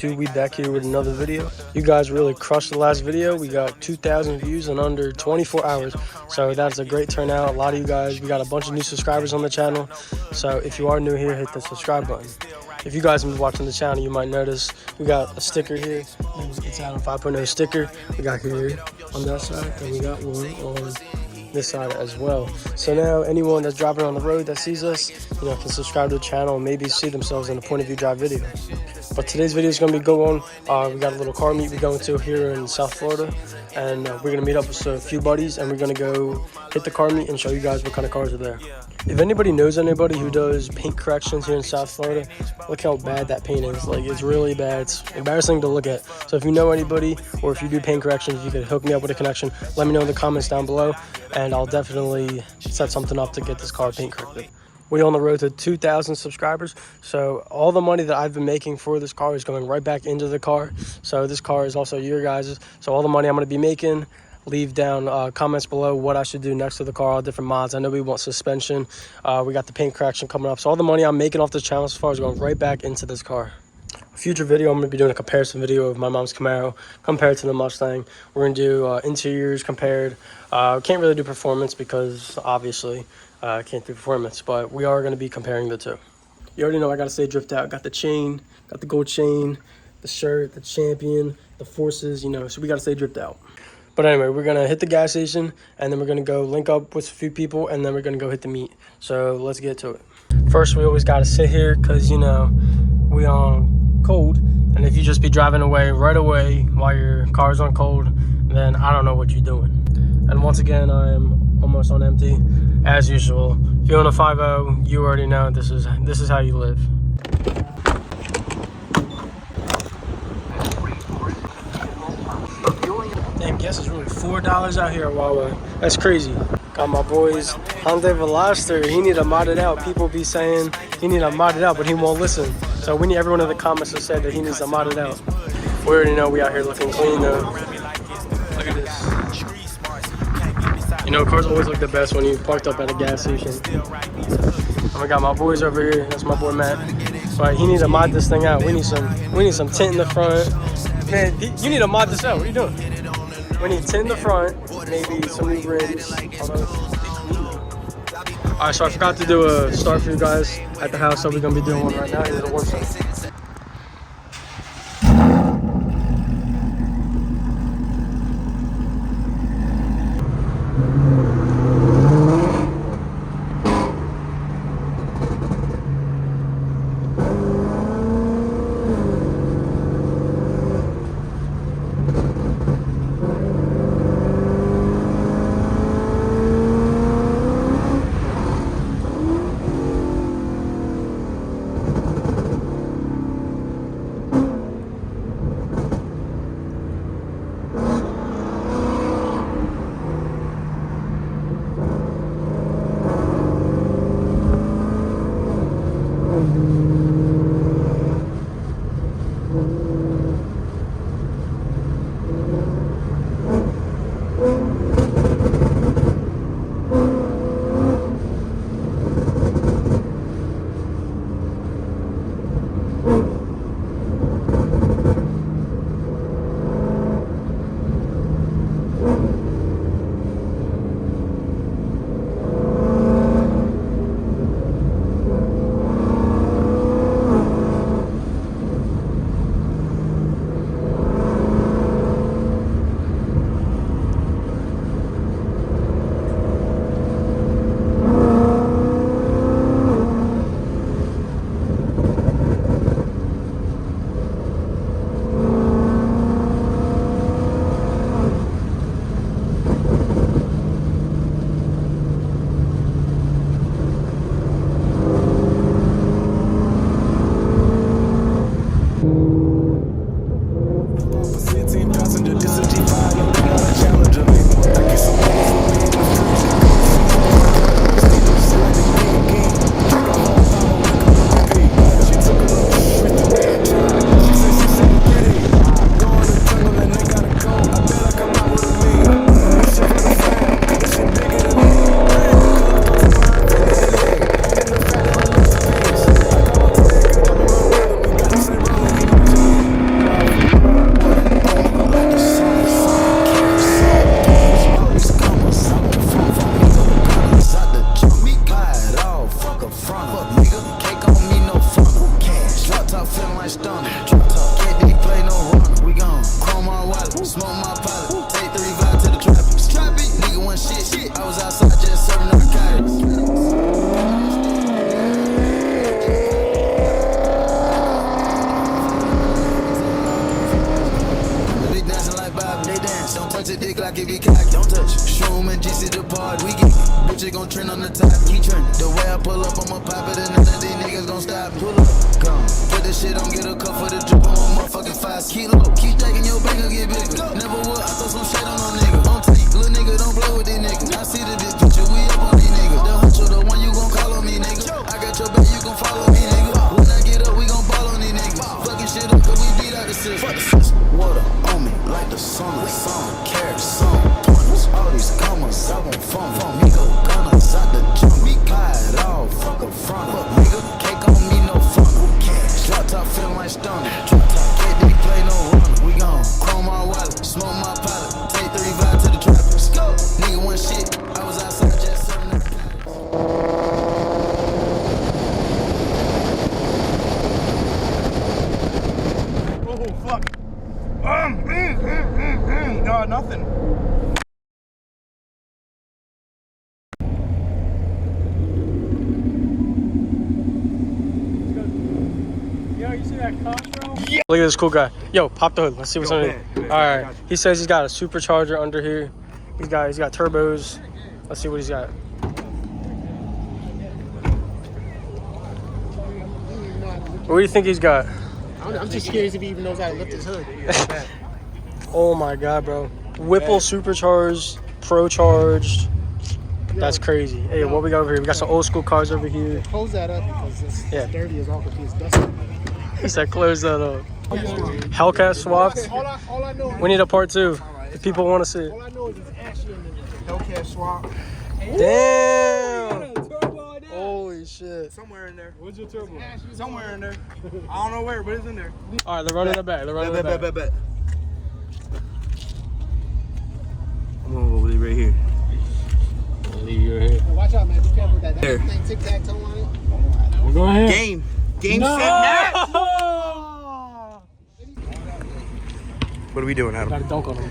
2, we back here with another video. You guys really crushed the last video. We got 2,000 views in under 24 hours. So that's a great turnout. A lot of you guys, we got a bunch of new subscribers on the channel. So if you are new here, hit the subscribe button. If you guys have been watching the channel, you might notice we got a sticker here. It's Adam 5.0 sticker. We got here on that side, and we got one on this side as well. So now anyone that's driving on the road that sees us, can subscribe to the channel and maybe see themselves in a point of view drive video. But today's video is going to be going. We got a little car meet we're going to here in South Florida, and we're going to meet up with a few buddies, and we're going to go hit the car meet and show you guys what kind of cars are there. If anybody knows anybody who does paint corrections here in South Florida, look how bad that paint is. Like, it's really bad. It's embarrassing to look at. So if you know anybody, or if you do paint corrections, you could hook me up with a connection. Let me know in the comments down below, and I'll definitely set something up to get this car paint corrected. We're on the road to 2,000 subscribers, so all the money that I've been making for this car is going right back into the car. So this car is also your guys's. So all the money I'm going to be making, leave down comments below what I should do next to the car, all different mods. I know we want suspension. We got the paint correction coming up. So all the money I'm making off this channel so far is going right back into this car. Future video, I'm going to be doing a comparison video of my mom's Camaro compared to the Mustang. We're going to do interiors compared. Can't really do performance because obviously can't do performance, but we are going to be comparing the two. You already know I got to say drift out. Got the chain, got the gold chain, the shirt, the champion, the forces, so we got to say drift out. But anyway, we're going to hit the gas station, and then we're going to go link up with a few people, and then we're going to go hit the meet. So let's get to it. First, we always got to sit here because, we on cold, and if you just be driving away right away while your car's on cold, then I don't know what you're doing. And once again, I am almost on empty as usual. If you're on a 5.0, you already know this is how you live. Damn, gas is really $4 out here at Wawa. That's crazy. Got my boys Hyundai Veloster. He need to mod it out. People be saying he need to mod it out, but he won't listen. So we need everyone in the comments to say that he needs to mod it out. We already know we out here looking clean though. Look at this. Cars always look the best when you parked up at a gas station. And we got my boys over here. That's my boy Matt. But he needs to mod this thing out. We need some tint in the front. Man, you need to mod this out. What are you doing? We need tint in the front, maybe some new rims. Alright, so I forgot to do a start for you guys at the house, so we're gonna be doing one right now. Here's the one start. dick like it be cocky. Don't touch it. Shroom and GC the pod, we get it. Bitch gon' trend on the top, keep trending. The way I pull up, I'ma pop it, and none of these niggas gon' stop me. Pull up, come. Put this shit on, get a cup for the drip on my motherfucking 5 kilo. Keep stacking your bank, get bigger. Never would, I throw some shade on no nigga. Don't take, little nigga, don't play with these niggas. I see the big picture, we up on these niggas. The huncho, the one you gon' call on me, nigga. I got your back, you gon' follow me, nigga. When I get up, we gon' ball on these niggas. Fucking shit up, cause we beat out the system. Fuck the system. Water on me, like the sun, carrots, sun, pointers. All these commas, I won't phone. Me go gunners out the jungle. We got it all, fuck up front. Fuck nigga, cake on me, no fun. Drop top feeling like stunner. Drop top, KD play no runner. We gon' chrome my wallet, smoke my pilot. Take 35 to the trap. Nigga one shit, I was outside just 7 up. Oh, fuck. No, nothing. Yo, you see that Costco? Yeah. Look at this cool guy. Yo, pop the hood. Let's see what's under here. All right. He says he's got a supercharger under here. He's got turbos. Let's see what he's got. What do you think he's got? I'm just curious if he even knows how to lift his hood. Oh my god, bro. Whipple supercharged, pro charged. That's crazy. Hey, what we got over here? We got some old school cars over here. Close that up because it's dirty as all because it's dusty. He said close that up. Hellcat swapped. All I know. We need a part 2 if people want to see it. All I know is it's actually in the Hellcat swap. Damn! Holy shit. Somewhere in there. Where's your turbo? Somewhere in there. I don't know where, but it's in there. Alright, they're running it back. They're running it back. Bet. I'm gonna go leave right here. Leave you right here. Watch out, man. Be careful with that. There. That thing tic-tac-toe on it. Well, go ahead. Game set, match! What are we doing, Adam? Gotta dunk on him.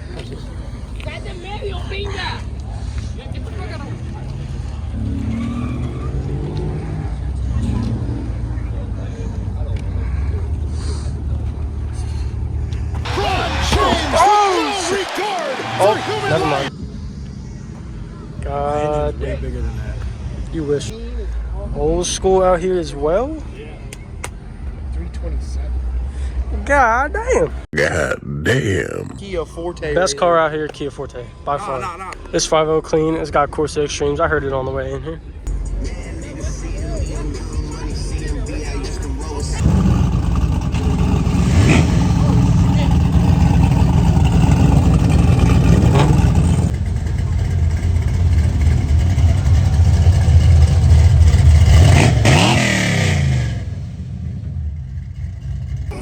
Oh, never mind. God, Way bigger than that. you wish. Old school out here as well. 327. God damn. God damn. Kia Forte. Best car out here, Kia Forte, by far. No. This 5.0 clean. It's got Corsa Extremes. I heard it on the way in here.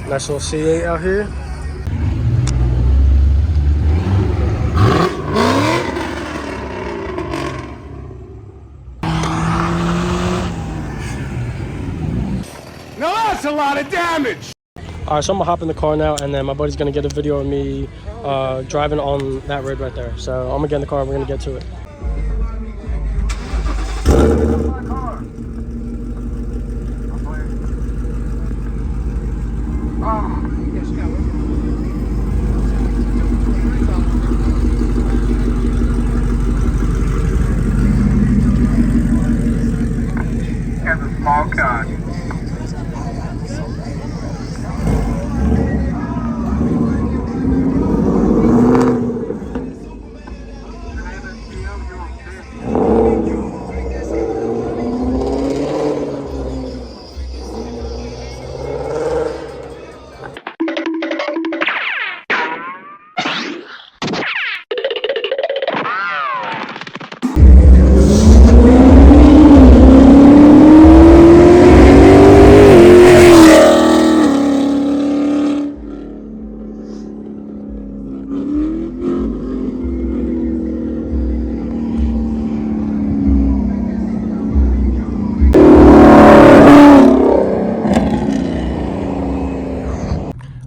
Nice little C8 out here. Now that's a lot of damage. All right, so I'm gonna hop in the car now, and then my buddy's gonna get a video of me driving on that road right there. So I'm gonna get in the car and we're gonna get to it. Has a small car.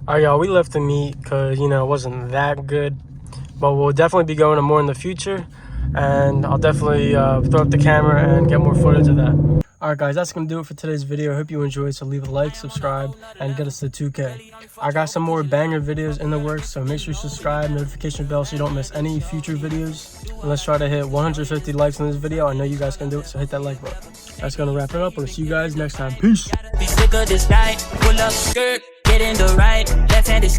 Alright, y'all, we left the meet because, you know, it wasn't that good. But we'll definitely be going to more in the future. And I'll definitely throw up the camera and get more footage of that. Alright guys, that's going to do it for today's video. I hope you enjoyed, so leave a like, subscribe, and get us to 2K. I got some more banger videos in the works, so make sure you subscribe, notification bell, so you don't miss any future videos. And let's try to hit 150 likes on this video. I know you guys can do it, so hit that like button. That's going to wrap it up. I'll see you guys next time. Peace! Be sick of this night. Pull up skirt, get in the right, left hand is